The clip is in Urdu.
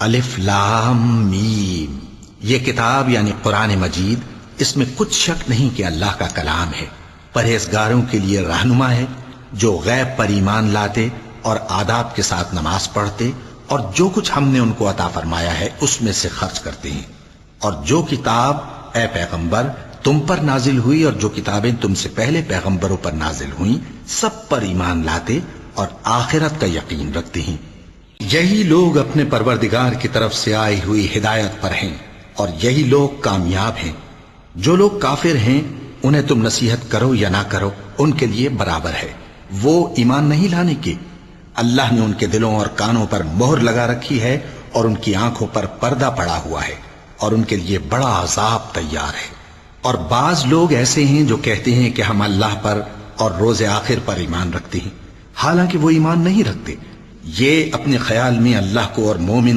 الف لام میم، یہ کتاب یعنی قرآن مجید، اس میں کچھ شک نہیں کہ اللہ کا کلام ہے، پرہیزگاروں کے لیے رہنما ہے جو غیب پر ایمان لاتے اور آداب کے ساتھ نماز پڑھتے اور جو کچھ ہم نے ان کو عطا فرمایا ہے اس میں سے خرچ کرتے ہیں، اور جو کتاب اے پیغمبر تم پر نازل ہوئی اور جو کتابیں تم سے پہلے پیغمبروں پر نازل ہوئیں سب پر ایمان لاتے اور آخرت کا یقین رکھتے ہیں۔ یہی لوگ اپنے پروردگار کی طرف سے آئی ہوئی ہدایت پر ہیں اور یہی لوگ کامیاب ہیں۔ جو لوگ کافر ہیں انہیں تم نصیحت کرو یا نہ کرو ان کے لیے برابر ہے، وہ ایمان نہیں لانے کے۔ اللہ نے ان کے دلوں اور کانوں پر مہر لگا رکھی ہے اور ان کی آنکھوں پر پردہ پڑا ہوا ہے اور ان کے لیے بڑا عذاب تیار ہے۔ اور بعض لوگ ایسے ہیں جو کہتے ہیں کہ ہم اللہ پر اور روز آخر پر ایمان رکھتے ہیں، حالانکہ وہ ایمان نہیں رکھتے۔ یہ اپنے خیال میں اللہ کو اور مومنوں